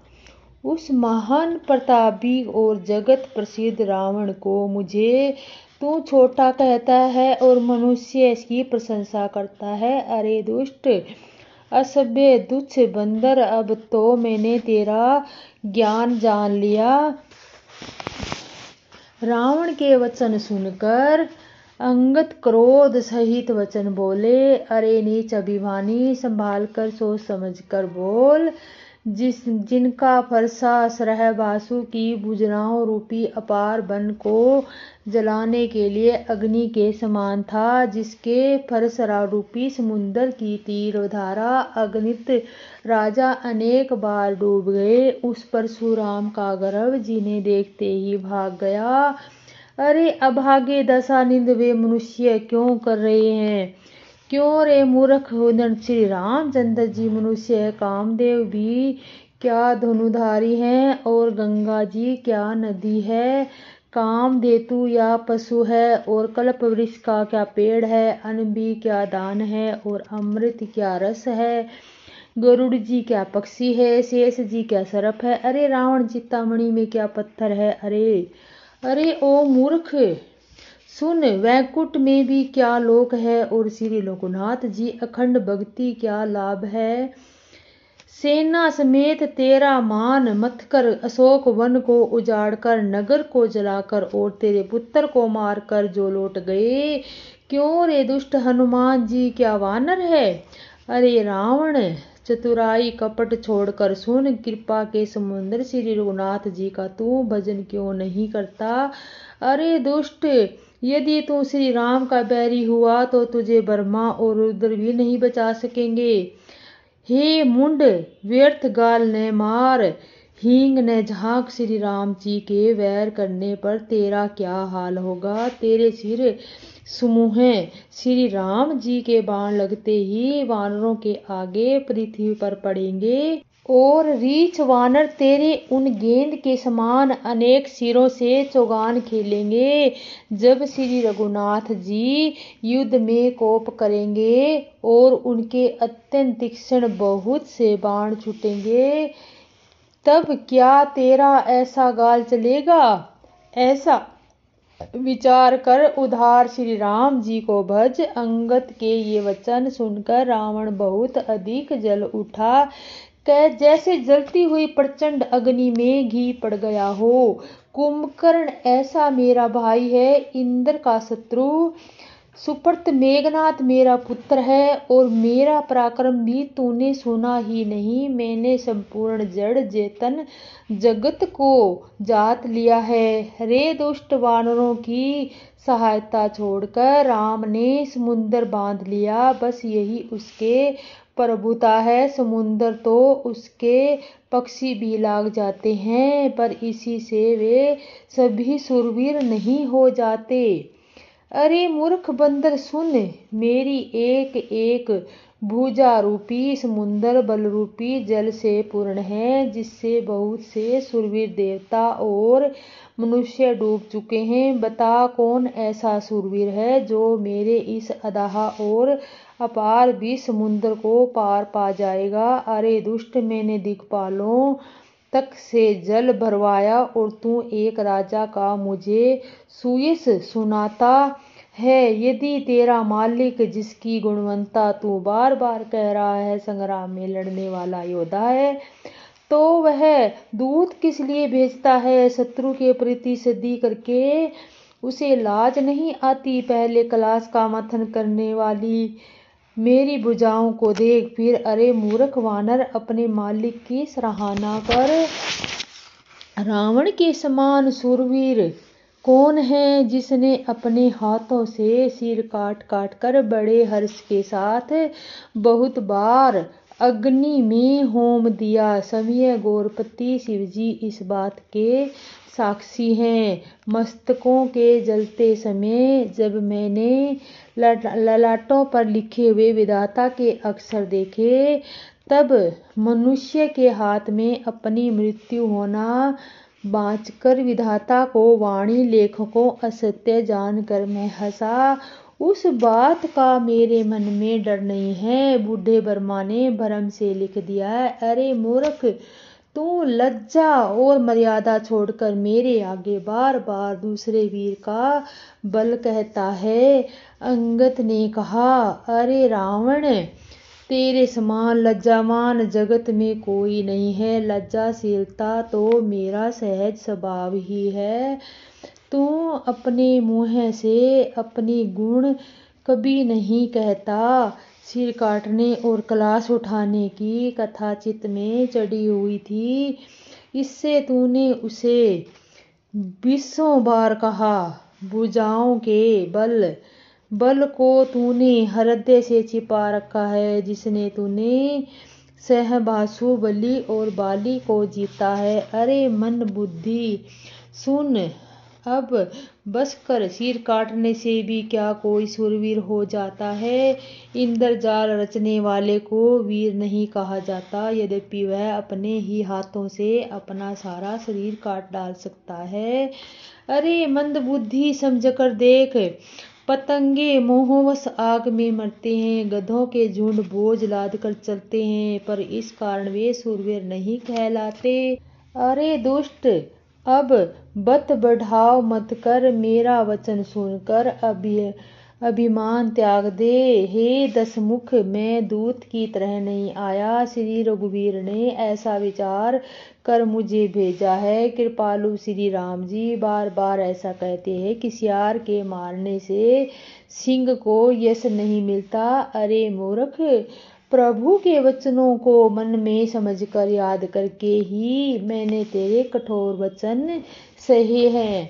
उस महान प्रतापी और जगत प्रसिद्ध रावण को मुझे तू छोटा कहता है और मनुष्य की प्रशंसा करता है। अरे दुष्ट, असभ्य, तुच्छ बंदर, अब तो मैंने तेरा ज्ञान जान लिया। रावण के वचन सुनकर अंगद क्रोध सहित वचन बोले, अरे नीच अभिमानी, संभाल कर सोच समझ कर बोल। जिनका फरसा सरहबासु की भुजाओं रूपी अपार वन को जलाने के लिए अग्नि के समान था, जिसके फरसा रूपी समुद्र की तीव्रधारा अगणित राजा अनेक बार डूब गए, उस परशुराम का गर्भ जिन्हें देखते ही भाग गया। अरे अभागे दशा निंद वे मनुष्य क्यों कर रहे हैं? क्यों रे मूर्ख? श्री रामचंद्र जी मनुष्य है, कामदेव भी क्या धनुधारी हैं, और गंगा जी क्या नदी है? कामधेतु या पशु है, और कल्प वृक्ष का क्या पेड़ है? अन्न भी क्या दान है, और अमृत क्या रस है? गरुड़ जी क्या पक्षी है? शेष जी क्या सर्प है? अरे रावण चिंतामणि में क्या पत्थर है? अरे ओ मूर्ख सुन, वैकुंठ में भी क्या लोक है, और श्री लोकनाथ जी अखंड भक्ति क्या लाभ है? सेना समेत तेरा मान मत कर, अशोक वन को उजाड़कर, नगर को जलाकर और तेरे पुत्र को मारकर जो लौट गए, क्यों रे दुष्ट हनुमान जी क्या वानर है? अरे रावण, चतुराई कपट छोड़कर सुन, कृपा के समुद्र श्री रघुनाथ जी का तू भजन क्यों नहीं करता? अरे दुष्ट, यदि तू श्री राम का बैरी हुआ तो तुझे ब्रह्मा और रुद्र भी नहीं बचा सकेंगे। हे मुंड, व्यर्थ गाल न मार, हींग न झांक, श्री राम जी के वैर करने पर तेरा क्या हाल होगा? तेरे सिर समूह श्री राम जी के बाण लगते ही वानरों के आगे पृथ्वी पर पड़ेंगे, और रीछ वानर तेरे उन गेंद के समान अनेक सिरों से चौगान खेलेंगे। जब श्री रघुनाथ जी युद्ध में कोप करेंगे और उनके अत्यंत तीक्ष्ण बहुत से बाण छूटेंगे, तब क्या तेरा ऐसा गाल चलेगा? ऐसा विचार कर उधार श्री राम जी को भज। अंगद के ये वचन सुनकर रावण बहुत अधिक जल उठा, जैसे जलती हुई प्रचंड अग्नि में घी पड़ गया हो। कुंभकर्ण ऐसा मेरा भाई है, इंद्र का शत्रु, सुपर्त मेघनाथ मेरा पुत्र है, और मेरा पराक्रम भी तूने सुना ही नहीं। मैंने संपूर्ण जड़ चेतन जगत को जात लिया है। रे दुष्ट वानरों की सहायता छोड़कर राम ने समुद्र बांध लिया, बस यही उसके प्रभुता है। समुद्र तो उसके पक्षी भी लाग जाते हैं, पर इसी से वे सभी शूरवीर नहीं हो जाते। अरे मूर्ख बंदर सुन, मेरी एक एक भुजा रूपी समुद्र बल रूपी जल से पूर्ण है, जिससे बहुत से शूरवीर देवता और मनुष्य डूब चुके हैं। बता कौन ऐसा शूरवीर है जो मेरे इस अथाह और अपार भी समुद्र को पार पा जाएगा। अरे दुष्ट, मैंने दिक्पालों तक से जल भरवाया और तू एक राजा का मुझे सुयश सुनाता है। यदि तेरा मालिक, जिसकी गुणवत्ता तू बार बार कह रहा है संग्राम में लड़ने वाला योद्धा है, तो वह दूत किस लिए भेजता है शत्रु के प्रति सदी करके? उसे लाज नहीं आती? पहले कलाश का मंथन करने वाली मेरी भुजाओं को देख, फिर अरे मूर्ख वानर, अपने मालिक की सराहना कर। रावण के समान शूरवीर कौन है, जिसने अपने हाथों से सिर काट काट कर बड़े हर्ष के साथ बहुत बार अग्नि में होम दिया? समय गौरपति शिवजी इस बात के साक्षी हैं। मस्तकों के जलते समय जब मैंने ललाटों पर लिखे हुए विधाता के अक्षर देखे, तब मनुष्य के हाथ में अपनी मृत्यु होना बाँचकर विधाता को वाणी लेखकों असत्य जानकर मैं हंसा। उस बात का मेरे मन में डर नहीं है, बूढ़े वर्मा ने भरम से लिख दिया है। अरे मूर्ख, तू लज्जा और मर्यादा छोड़कर मेरे आगे बार बार दूसरे वीर का बल कहता है। अंगद ने कहा, अरे रावण, तेरे समान लज्जावान जगत में कोई नहीं है। लज्जाशीलता तो मेरा सहज स्वभाव ही है। तू अपने मुँह से अपनी गुण कभी नहीं कहता। सिर काटने और कलाश उठाने की कथा चित्त में चढ़ी हुई थी, इससे तूने उसे 20 बार कहा। भुजाओं के बल को तूने हृदय से छिपा रखा है, जिसने तूने सहबासु बलि और बाली को जीता है। अरे मन बुद्धि सुन, अब बस कर, सिर काटने से भी क्या कोई शूरवीर हो जाता है? इंद्रजाल रचने वाले को वीर नहीं कहा जाता, यद्यपि वह अपने ही हाथों से अपना सारा शरीर काट डाल सकता है। अरे मंदबुद्धि, समझकर देख, पतंगे मोहवश आग में मरते हैं, गधों के झुंड बोझ लाद कर चलते हैं, पर इस कारण वे शूरवीर नहीं कहलाते। अरे दुष्ट, अब बत बढ़ाव मत कर, मेरा वचन सुनकर अभिमान त्याग दे। हे दशमुख, मैं दूत की तरह नहीं आया, श्री रघुवीर ने ऐसा विचार कर मुझे भेजा है। कृपालु श्री राम जी बार बार ऐसा कहते हैं कि सियार के मारने से सिंह को यश नहीं मिलता। अरे मूर्ख, प्रभु के वचनों को मन में समझकर याद करके ही मैंने तेरे कठोर वचन सहे हैं,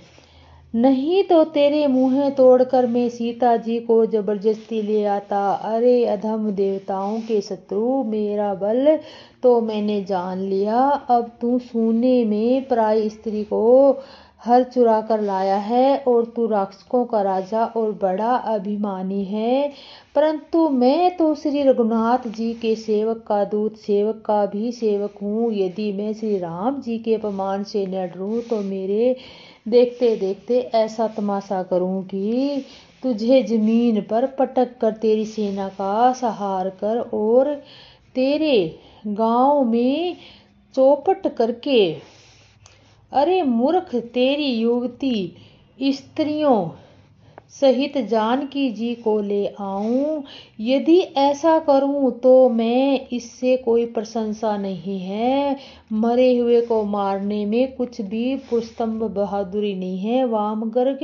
नहीं तो तेरे मुँह तोड़कर मैं सीता जी को जबरदस्ती ले आता। अरे अधम, देवताओं के शत्रु, मेरा बल तो मैंने जान लिया। अब तू सोने में पराई स्त्री को हर चुरा कर लाया है, और तू राक्षसों का राजा और बड़ा अभिमानी है। परंतु मैं तो श्री रघुनाथ जी के सेवक का दूत, सेवक का भी सेवक हूँ। यदि मैं श्री राम जी के अपमान से न डरूं, तो मेरे देखते देखते ऐसा तमाशा करूं कि तुझे जमीन पर पटक कर तेरी सेना का संहार कर और तेरे गांव में चौपट करके, अरे मूर्ख, तेरी युवती स्त्रियों सहित जानकी जी को ले आऊं। यदि ऐसा करूं तो मैं इससे कोई प्रशंसा नहीं है। मरे हुए को मारने में कुछ भी पुस्तंभ बहादुरी नहीं है। वामगर्ग,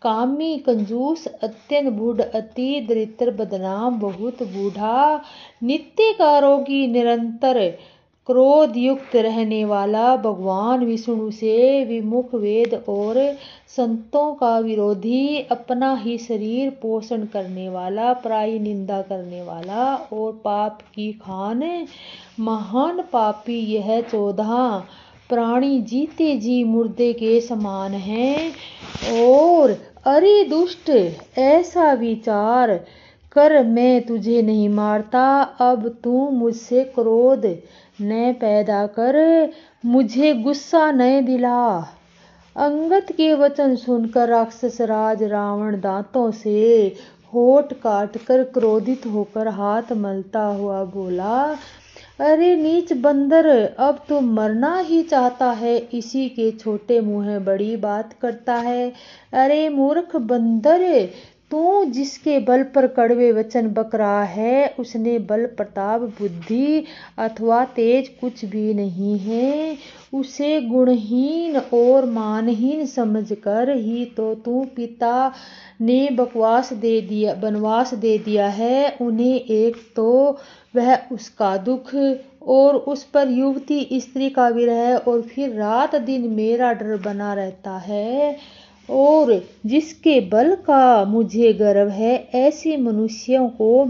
कामी, कंजूस, अत्यंत बूढ़, अति दरिद्र, बदनाम, बहुत बूढ़ा, नित्य का रोगी, निरंतर क्रोध युक्त रहने वाला, भगवान विष्णु से विमुख, वेद और संतों का विरोधी, अपना ही शरीर पोषण करने वाला, पराई निंदा करने वाला और पाप की खान महान पापी, यह 14 प्राणी जीते जी मुर्दे के समान हैं। और अरे दुष्ट, ऐसा विचार कर मैं तुझे नहीं मारता। अब तू मुझसे क्रोध न पैदा कर, मुझे गुस्सा न दिला। अंगद के वचन सुनकर राक्षस राज रावण दांतों से होठ काटकर क्रोधित होकर हाथ मलता हुआ बोला, अरे नीच बंदर, अब तो मरना ही चाहता है, इसी के छोटे मुंह बड़ी बात करता है। अरे मूर्ख बंदर, तू जिसके बल पर कड़वे वचन बक रहा है, उसने बल प्रताप बुद्धि अथवा तेज कुछ भी नहीं है। उसे गुणहीन और मानहीन समझकर ही तो तू पिता ने बनवास दे दिया है उन्हें। एक तो वह उसका दुख और उस पर युवती स्त्री का विरह, और फिर रात दिन मेरा डर बना रहता है। और जिसके बल का मुझे गर्व है, ऐसे मनुष्यों को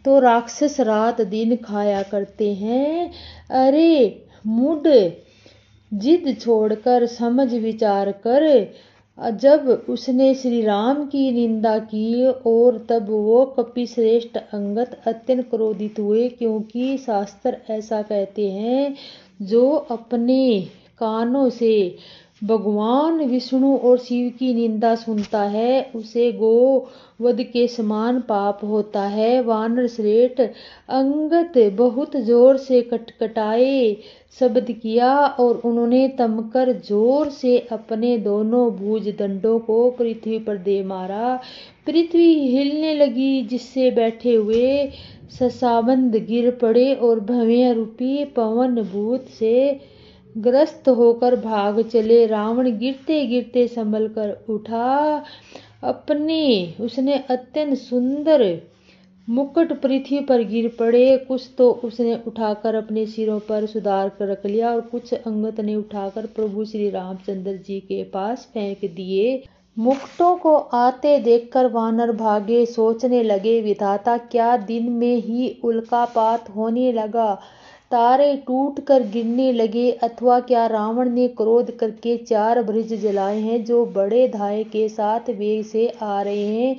तो राक्षस रात दिन खाया करते हैं। अरे मूढ़, जिद छोड़कर समझ विचार कर। जब उसने श्री राम की निंदा की और तब वो कपिश्रेष्ठ अंगद अत्यंत क्रोधित हुए, क्योंकि शास्त्र ऐसा कहते हैं, जो अपने कानों से भगवान विष्णु और शिव की निंदा सुनता है, उसे गोवध के समान पाप होता है। वानर श्रेष्ठ अंगद बहुत जोर से कटकटाए शब्द किया और उन्होंने तमकर जोर से अपने दोनों भुज दंडों को पृथ्वी पर दे मारा। पृथ्वी हिलने लगी, जिससे बैठे हुए शशाबंद गिर पड़े और भवें रूपी पवन भूत से ग्रस्त होकर भाग चले। रावण गिरते गिरते संभल कर उठा। उसने अत्यंत सुंदर मुकुट पृथ्वी पर गिर पड़े। कुछ तो उसने उठाकर अपने सिरों पर सुधार कर रख लिया और कुछ अंगद ने उठाकर प्रभु श्री रामचंद्र जी के पास फेंक दिए। मुकुटों को आते देखकर वानर भागे। सोचने लगे, विधाता, क्या दिन में ही उल्कापात होने लगा, तारे टूटकर गिरने लगे, अथवा क्या रावण ने क्रोध करके 4 वृक्ष जलाए हैं, जो बड़े धाय के साथ वेग से आ रहे हैं।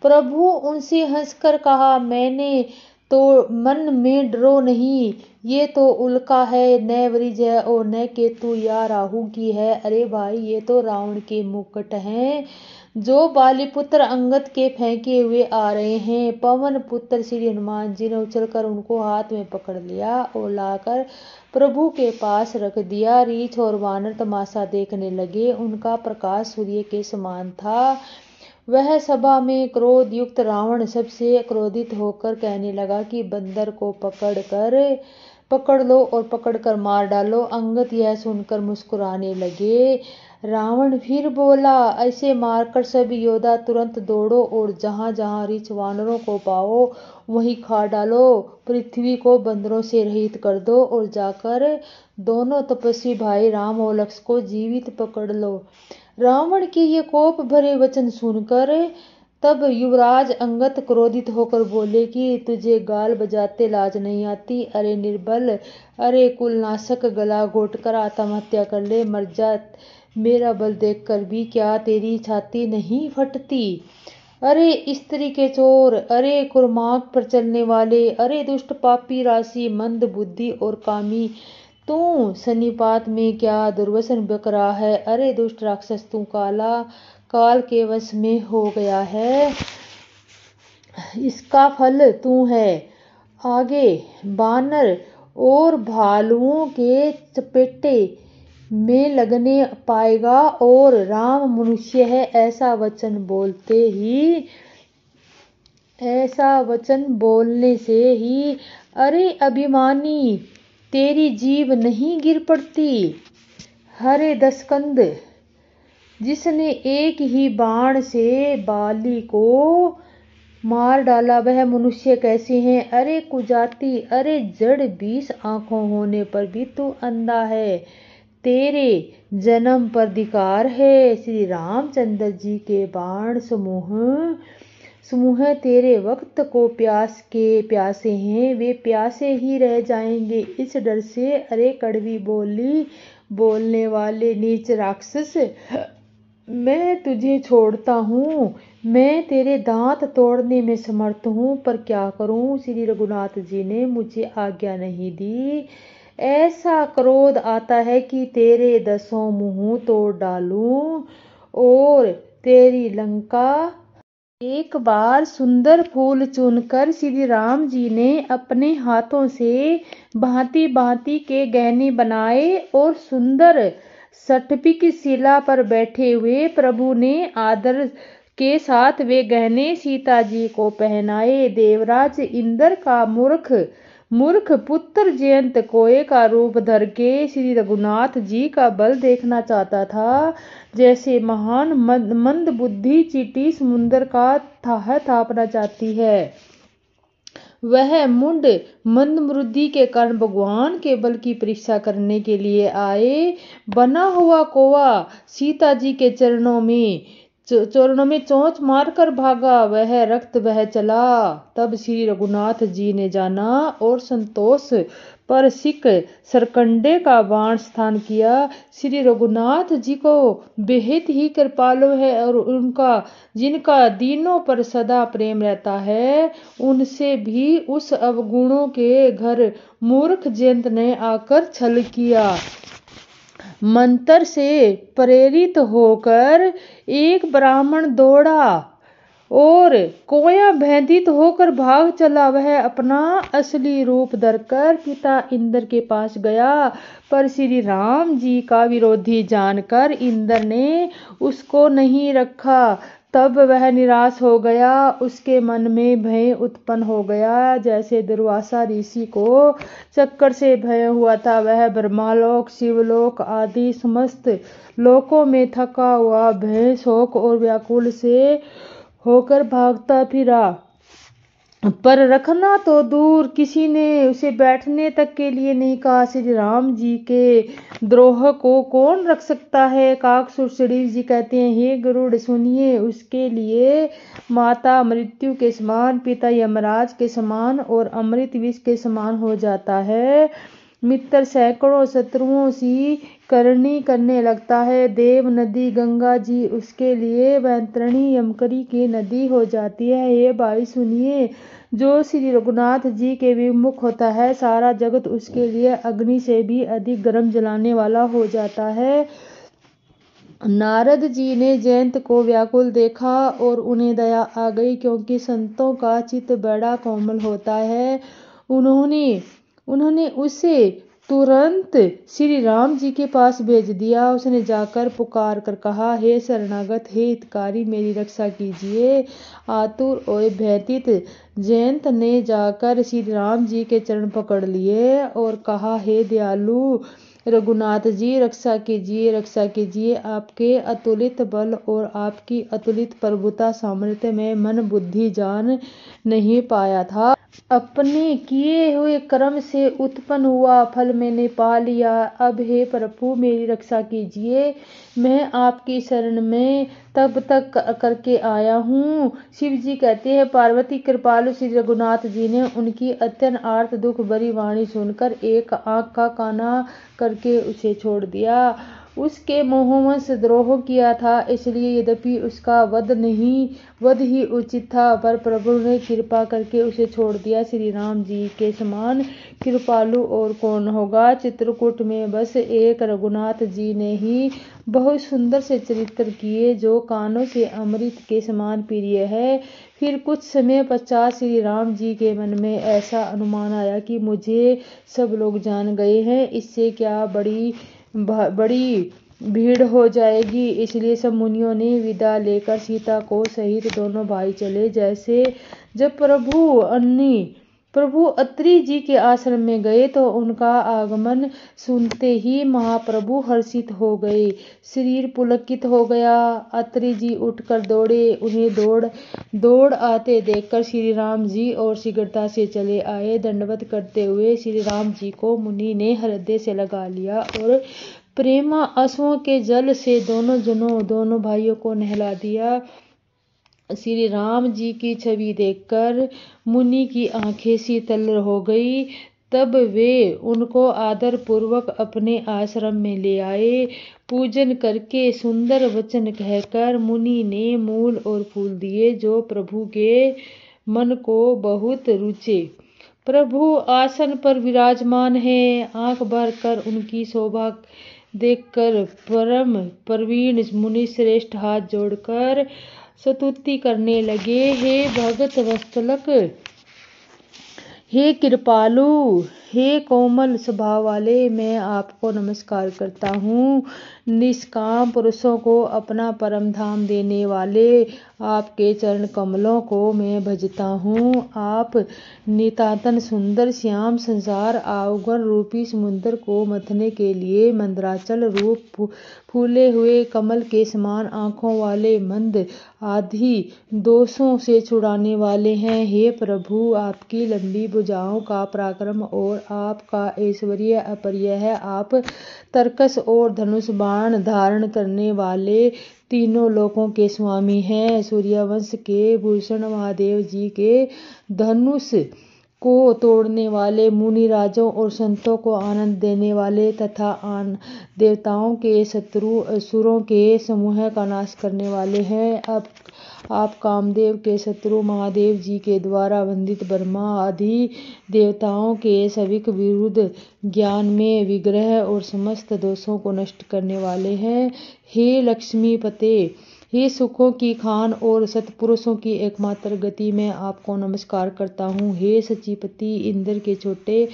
प्रभु उनसे हंसकर कहा, मैंने तो मन में डरो नहीं, ये तो उल्का है, न वृक्ष है और न केतु या राहु की है। अरे भाई, ये तो रावण के मुकुट हैं, जो बालीपुत्र अंगद के फेंके हुए आ रहे हैं। पवन पुत्र श्री हनुमान जी ने उछलकर उनको हाथ में पकड़ लिया और लाकर प्रभु के पास रख दिया। रीछ और वानर तमाशा देखने लगे। उनका प्रकाश सूर्य के समान था। वह सभा में क्रोध युक्त रावण सबसे क्रोधित होकर कहने लगा कि बंदर को पकड़ लो और पकड़कर मार डालो। अंगद यह सुनकर मुस्कुराने लगे। रावण फिर बोला, ऐसे मारकर सब योद्धा तुरंत दौड़ो और जहां जहां रीछ वानरों को पाओ वहीं खा डालो। पृथ्वी को बंदरों से रहित कर दो और जाकर दोनों तपस्वी भाई राम और लक्ष्मण को जीवित पकड़ लो। रावण के ये कोप भरे वचन सुनकर तब युवराज अंगद क्रोधित होकर बोले कि तुझे गाल बजाते लाज नहीं आती? अरे निर्बल, अरे कुलनाशक, गला घोटकर आत्महत्या कर ले, मर जा। मेरा बल देखकर भी क्या तेरी छाती नहीं फटती? अरे स्त्री के चोर, अरे कुर्माक पर चलने वाले, अरे दुष्ट पापी राशि, मंद बुद्धि और कामी, तू सन्निपात में क्या दुर्वसन बक रहा है? अरे दुष्ट राक्षस, तू काल के वश में हो गया है, इसका फल तू है। आगे बानर और भालुओं के चपेटे में लगने पाएगा और राम मनुष्य है, ऐसा वचन बोलने से ही अरे अभिमानी, तेरी जीभ नहीं गिर पड़ती? हरे दशकंद, जिसने एक ही बाण से बाली को मार डाला, वह मनुष्य कैसे हैं? अरे कुजाती, अरे जड़ 20 आंखों होने पर भी तू अंधा है, तेरे जन्म पर धिक्कार है। श्री रामचंद्र जी के बाण समूह तेरे वक्त को प्यास के प्यासे हैं, वे प्यासे ही रह जाएंगे इस डर से। अरे कड़वी बोली बोलने वाले नीच राक्षस, मैं तुझे छोड़ता हूँ, मैं तेरे दांत तोड़ने में समर्थ हूँ, पर क्या करूँ? श्री रघुनाथ जी ने मुझे आज्ञा नहीं दी। ऐसा क्रोध आता है कि तेरे 10 मुंह तोड़ डालूं और तेरी लंका। एक बार सुंदर फूल चुनकर श्री राम जी ने अपने हाथों से भांति भांति के गहने बनाए और सुंदर स्फटिक शिला पर बैठे हुए प्रभु ने आदर के साथ वे गहने सीता जी को पहनाए। देवराज इंद्र का मूर्ख पुत्र जयंत कोए का रूप धर के श्री रघुनाथ जी का बल देखना चाहता था। जैसे महान मंद बुद्धि चींटी समुद्र का थाह थापना चाहती है, वह मुंड मंदबुद्धि के कारण भगवान के बल की परीक्षा करने के लिए आए। बना हुआ कौवा सीता जी के चरणों में चोंच मारकर भागा, वह रक्त बह चला। तब श्री रघुनाथ जी ने जाना और संतोष पर सिक सरकंडे का बाण स्थान किया। श्री रघुनाथ जी को बेहद ही कृपालु है और जिनका दीनों पर सदा प्रेम रहता है, उनसे भी उस अवगुणों के घर मूर्ख जयंत ने आकर छल किया। मंत्र से प्रेरित होकर एक ब्राह्मण दौड़ा और कोया भयभीत होकर भाग चला। वह अपना असली रूप धरकर पिता इंद्र के पास गया, पर श्री राम जी का विरोधी जानकर इंद्र ने उसको नहीं रखा। तब वह निराश हो गया, उसके मन में भय उत्पन्न हो गया। जैसे दुर्वासा ऋषि को चक्कर से भय हुआ था, वह ब्रह्मलोक शिवलोक आदि समस्त लोकों में थका हुआ भय शोक और व्याकुल से होकर भागता फिरा। पर रखना तो दूर, किसी ने उसे बैठने तक के लिए नहीं कहा। श्री राम जी के द्रोह को कौन रख सकता है? काकसुरश्री जी कहते हैं, हे गरुड़ सुनिए, उसके लिए माता मृत्यु के समान, पिता यमराज के समान और अमृत विष के समान हो जाता है। मित्र सैकड़ों शत्रुओं सी करनी करने लगता है। देव नदी गंगा जी उसके लिए वैतरणी यमकरी की नदी हो जाती है। हे भाई सुनिए, जो श्री रघुनाथ जी के विमुख होता है, सारा जगत उसके लिए अग्नि से भी अधिक गर्म जलाने वाला हो जाता है। नारद जी ने जयंत को व्याकुल देखा और उन्हें दया आ गई, क्योंकि संतों का चित्त बड़ा कोमल होता है। उन्होंने उसे तुरंत श्री राम जी के पास भेज दिया। उसने जाकर पुकार कर कहा, हे शरणागत, हे हितकारी, मेरी रक्षा कीजिए। आतुर और भयभीत जयंत ने जाकर श्री राम जी के चरण पकड़ लिए और कहा, हे दयालु रघुनाथ जी, रक्षा कीजिए, रक्षा कीजिए। आपके अतुलित बल और आपकी अतुलित प्रभुता सामर्थ्य में मन बुद्धि जान नहीं पाया था। अपने किए हुए कर्म से उत्पन्न हुआ फल मैंने पा लिया। अब हे प्रभु, मेरी रक्षा कीजिए। मैं आपकी शरण में तब तक करके आया हूँ। शिव जी कहते हैं, पार्वती कृपालु श्री रघुनाथ जी ने उनकी अत्यंत आर्त दुख भरी वाणी सुनकर एक आंख का काना करके उसे छोड़ दिया। उसके मोहवश द्रोह किया था, इसलिए यद्यपि उसका वध ही उचित था, पर प्रभु ने कृपा करके उसे छोड़ दिया। श्री राम जी के समान कृपालु और कौन होगा? चित्रकूट में बस एक रघुनाथ जी ने ही बहुत सुंदर से चरित्र किए, जो कानों से अमृत के समान प्रिय है। फिर कुछ समय पश्चात श्री राम जी के मन में ऐसा अनुमान आया कि मुझे सब लोग जान गए हैं, इससे क्या बड़ी भीड़ हो जाएगी। इसलिए सब मुनियों ने विदा लेकर सीता को सहित दोनों भाई चले। जैसे जब प्रभु अत्रि जी के आश्रम में गए तो उनका आगमन सुनते ही महाप्रभु हर्षित हो गए, शरीर पुलकित हो गया। अत्रि जी उठकर दौड़े, उन्हें दौड़ आते देखकर श्री राम जी और शीघ्रता से चले आए। दंडवत करते हुए श्री राम जी को मुनि ने हृदय से लगा लिया और प्रेमा आंसुओं के जल से दोनों भाइयों को नहला दिया। श्री राम जी की छवि देखकर मुनि की आंखें शीतल हो गई। तब वे उनको आदर पूर्वक अपने आश्रम में ले आए। पूजन करके सुंदर वचन कहकर मुनि ने मूल और फूल दिए, जो प्रभु के मन को बहुत रुचे। प्रभु आसन पर विराजमान है। आंख भर कर उनकी शोभा देखकर परम प्रवीण मुनि श्रेष्ठ हाथ जोड़कर स्तुति करने लगे। हे भगत वत्सलक, हे कृपालु, हे कोमल स्वभाव वाले, मैं आपको नमस्कार करता हूँ। निष्काम पुरुषों को अपना परम धाम देने वाले आपके चरण कमलों को मैं भजता हूँ। आप नितांतन सुंदर श्याम संसार अवगुण रूपी समुद्र को मथने के लिए मंदराचल रूप फूले हुए कमल के समान आँखों वाले, मंद आदि दोषों से छुड़ाने वाले हैं। हे प्रभु, आपकी लंबी भुजाओं का पराक्रम और आपका ऐश्वर्य अपरिमेय है। आप तरकस और धनुष बाण धारण करने वाले तीनों लोकों के स्वामी हैं। सूर्यवंश के भूषण महादेव जी के धनुष को तोड़ने वाले, मुनि राजों और संतों को आनंद देने वाले तथा देवताओं के शत्रु असुरों के समूह का नाश करने वाले हैं। अब आप कामदेव के शत्रु महादेव जी के द्वारा वंदित ब्रह्मा आदि देवताओं के सविक विरुद्ध ज्ञान में विग्रह और समस्त दोषों को नष्ट करने वाले हैं। हे लक्ष्मीपते, हे सुखों की खान और सत्पुरुषों की एकमात्र गति, मैं आपको नमस्कार करता हूँ। हे सचीपति, इंद्र के छोटे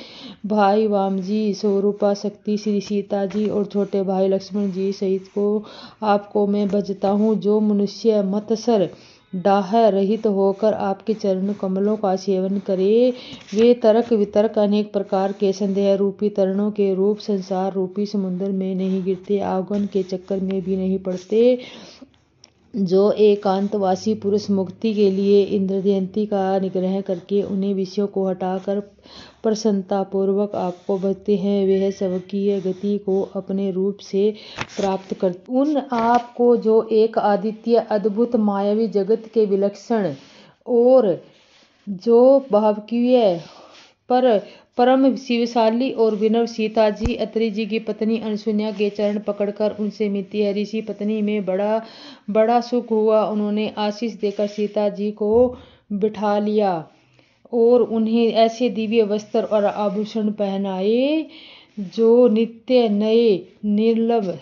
भाई वामजी, स्वरूपा शक्ति श्री सीता जी और छोटे भाई लक्ष्मण जी सहित को आपको मैं भजता हूँ। जो मनुष्य मत्सर डाह रहित होकर आपके चरण कमलों का सेवन करे, वे तर्क वितर्क अनेक प्रकार के संदेह रूपी तरणों के रूप संसार रूपी समुद्र में नहीं गिरते, अवगुण के चक्कर में भी नहीं पड़ते। जो एकांतवासी पुरुष मुक्ति के लिए इंद्रजयंती का निग्रह करके उन्हें विषयों को हटाकर प्रसन्नता पूर्वक आपको भजते हैं, वह स्वकीय गति को अपने रूप से प्राप्त करते। उन आपको जो एक अद्वितीय अद्भुत मायावी जगत के विलक्षण और जो भावकीय पर परम शिवशाली और विनम्र सीता जी, अत्रि जी की पत्नी अनसुया के चरण पकड़कर उनसे मिलती है। ऋषि पत्नी में बड़ा सुख हुआ। उन्होंने आशीष देकर सीता जी को बिठा लिया और उन्हें ऐसे दिव्य वस्त्र और आभूषण पहनाए जो नित्य नए निर्मल